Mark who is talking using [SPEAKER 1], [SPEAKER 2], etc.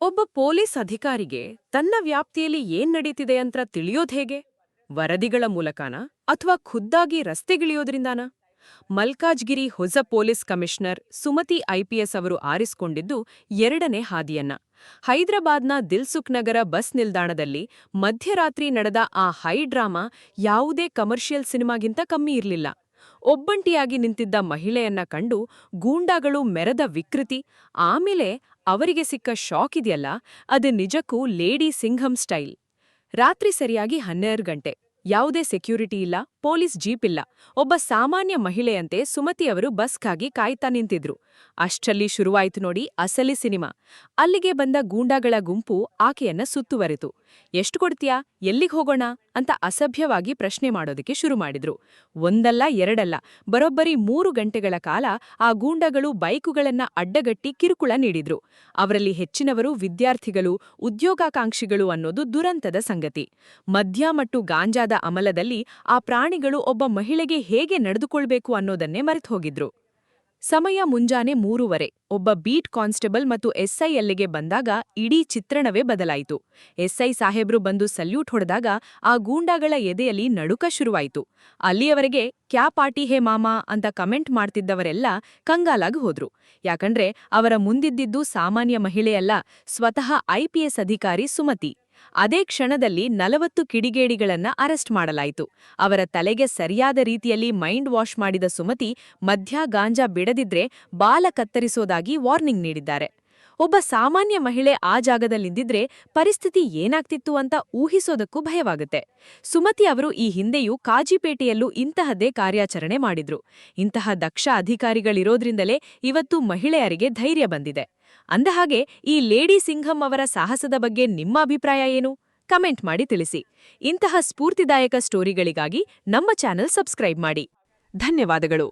[SPEAKER 1] ಒಬ್ಬ ಪೊಲೀಸ್ ಅಧಿಕಾರಿಗೆ ತನ್ನ ವ್ಯಾಪ್ತಿಯಲ್ಲಿ ಏನ್ ನಡೀತಿದೆ ಅಂತ ತಿಳಿಯೋದ್ ಹೇಗೆ? ವರದಿಗಳ ಮೂಲಕನಾ ಅಥವಾ ಖುದ್ದಾಗಿ ರಸ್ತೆಗಿಳಿಯೋದ್ರಿಂದಾನ? ಮಲ್ಕಾಜ್ಗಿರಿ ಹೊಸ ಪೊಲೀಸ್ ಕಮಿಷನರ್ ಸುಮತಿ ಐಪಿಎಸ್ ಅವರು ಆರಿಸಿಕೊಂಡಿದ್ದು ಎರಡನೇ ಹಾದಿಯನ್ನ. ಹೈದರಾಬಾದ್ನ ದಿಲ್ಸುಖ್ ನಗರ ಬಸ್ ನಿಲ್ದಾಣದಲ್ಲಿ ಮಧ್ಯರಾತ್ರಿ ನಡೆದ ಆ ಹೈ ಡ್ರಾಮಾ ಯಾವುದೇ ಕಮರ್ಷಿಯಲ್ ಸಿನಿಮಾಗಿಂತ ಕಮ್ಮಿ ಇರ್ಲಿಲ್ಲ. ಒಬ್ಬಂಟಿಯಾಗಿ ನಿಂತಿದ್ದ ಮಹಿಳೆಯನ್ನ ಕಂಡು ಗೂಂಡಾಗಳು ಮೆರೆದ ವಿಕೃತಿ, ಆಮೇಲೆ ಅವರಿಗೆ ಸಿಕ್ಕ ಶಾಕ್ ಇದೆಯಲ್ಲ, ಅದು ನಿಜಕ್ಕೂ ಲೇಡಿ ಸಿಂಘಂ ಸ್ಟೈಲ್. ರಾತ್ರಿ ಸರಿಯಾಗಿ 12 ಗಂಟೆ. ಯಾವುದೇ ಸೆಕ್ಯೂರಿಟಿ ಇಲ್ಲ, ಪೊಲೀಸ್ ಜೀಪ್ ಇಲ್ಲ. ಒಬ್ಬ ಸಾಮಾನ್ಯ ಮಹಿಳೆಯಂತೆ ಸುಮತಿಯವರು ಬಸ್ಗಾಗಿ ಕಾಯ್ತಾ ನಿಂತಿದ್ರು. ಅಷ್ಟರಲ್ಲಿ ಶುರುವಾಯ್ತು ನೋಡಿ ಅಸಲಿ ಸಿನಿಮಾ. ಅಲ್ಲಿಗೆ ಬಂದ ಗೂಂಡಾಗಳ ಗುಂಪು ಆಕೆಯನ್ನ ಸುತ್ತುವರೆತು. ಎಷ್ಟು ಕೊಡ್ತೀಯಾ, ಎಲ್ಲಿಗ್ ಹೋಗೋಣ ಅಂತ ಅಸಭ್ಯವಾಗಿ ಪ್ರಶ್ನೆ ಮಾಡೋದಕ್ಕೆ ಶುರು ಮಾಡಿದ್ರು. ಒಂದಲ್ಲ ಎರಡಲ್ಲ, ಬರೋಬ್ಬರಿ 3 ಗಂಟೆಗಳ ಕಾಲ ಆ ಗೂಂಡಗಳು ಬೈಕುಗಳನ್ನ ಅಡ್ಡಗಟ್ಟಿ ಕಿರುಕುಳ ನೀಡಿದ್ರು. ಅವರಲ್ಲಿ ಹೆಚ್ಚಿನವರು ವಿದ್ಯಾರ್ಥಿಗಳು, ಉದ್ಯೋಗಾಕಾಂಕ್ಷಿಗಳು ಅನ್ನೋದು ದುರಂತದ ಸಂಗತಿ. ಮದ್ಯ ಮತ್ತು ಗಾಂಜಾದ ಅಮಲದಲ್ಲಿ ಆ ಪ್ರಾಣಿಗಳು ಒಬ್ಬ ಮಹಿಳೆಗೆ ಹೇಗೆ ನಡೆದುಕೊಳ್ಬೇಕು ಅನ್ನೋದನ್ನೇ ಮರೆತುಹೋಗಿದ್ರು. ಸಮಯ ಮುಂಜಾನೆ 3:30. ಒಬ್ಬ ಬೀಟ್ ಕಾನ್ಸ್ಟೇಬಲ್ ಮತ್ತು ಎಸ್ಐ ಅಲ್ಲಿಗೆ ಬಂದಾಗ ಇಡೀ ಚಿತ್ರಣವೇ ಬದಲಾಯಿತು. ಎಸ್ಐ ಸಾಹೇಬ್ರು ಬಂದು ಸಲ್ಯೂಟ್ ಹೊಡೆದಾಗ ಆ ಗೂಂಡಾಗಳ ಎದೆಯಲ್ಲಿ ನಡುಕ ಶುರುವಾಯಿತು. ಅಲ್ಲಿಯವರೆಗೆ ಕ್ಯಾ ಪಾರ್ಟಿ ಹೇ ಮಾಮಾ ಅಂತ ಕಮೆಂಟ್ ಮಾಡ್ತಿದ್ದವರೆಲ್ಲ ಕಂಗಾಲಾಗಿ ಹೋದ್ರು. ಯಾಕಂದ್ರೆ ಅವರ ಮುಂದಿದ್ದಿದ್ದು ಸಾಮಾನ್ಯ ಮಹಿಳೆಯಲ್ಲ, ಸ್ವತಃ ಐಪಿಎಸ್ ಅಧಿಕಾರಿ ಸುಮತಿ. ಅದೇ ಕ್ಷಣದಲ್ಲಿ 40 ಕಿಡಿಗೇಡಿಗಳನ್ನ ಅರೆಸ್ಟ್ ಮಾಡಲಾಯಿತು. ಅವರ ತಲೆಗೆ ಸರಿಯಾದ ರೀತಿಯಲ್ಲಿ ಮೈಂಡ್ ವಾಶ್ ಮಾಡಿದ ಸುಮತಿ ಮದ್ಯ ಗಾಂಜಾ ಬಿಡದಿದ್ರೆ ಬಾಲ ಕತ್ತರಿಸೋದಾಗಿ ವಾರ್ನಿಂಗ್ ನೀಡಿದ್ದಾರೆ. ಒಬ್ಬ ಸಾಮಾನ್ಯ ಮಹಿಳೆ ಆ ಜಾಗದಲ್ಲಿದ್ದಿದ್ರೆ ಪರಿಸ್ಥಿತಿ ಏನಾಗ್ತಿತ್ತು ಅಂತ ಊಹಿಸೋದಕ್ಕೂ ಭಯವಾಗುತ್ತೆ. ಸುಮತಿ ಅವರು ಈ ಹಿಂದೆಯೂ ಕಾಜಿಪೇಟೆಯಲ್ಲೂ ಇಂತಹದ್ದೇ ಕಾರ್ಯಾಚರಣೆ ಮಾಡಿದ್ರು. ಇಂತಹ ದಕ್ಷ ಅಧಿಕಾರಿಗಳಿರೋದ್ರಿಂದಲೇ ಇವತ್ತು ಮಹಿಳೆಯರಿಗೆ ಧೈರ್ಯ ಬಂದಿದೆ. ಅಂದಹಾಗೆ ಈ ಲೇಡಿ ಸಿಂಘಂ ಅವರ ಸಾಹಸದ ಬಗ್ಗೆ ನಿಮ್ಮ ಅಭಿಪ್ರಾಯ ಏನು? ಕಮೆಂಟ್ ಮಾಡಿ ತಿಳಿಸಿ. ಇಂತಹ ಸ್ಫೂರ್ತಿದಾಯಕ ಸ್ಟೋರಿಗಳಿಗಾಗಿ ನಮ್ಮ ಚಾನೆಲ್ ಸಬ್ಸ್ಕ್ರೈಬ್ ಮಾಡಿ. ಧನ್ಯವಾದಗಳು.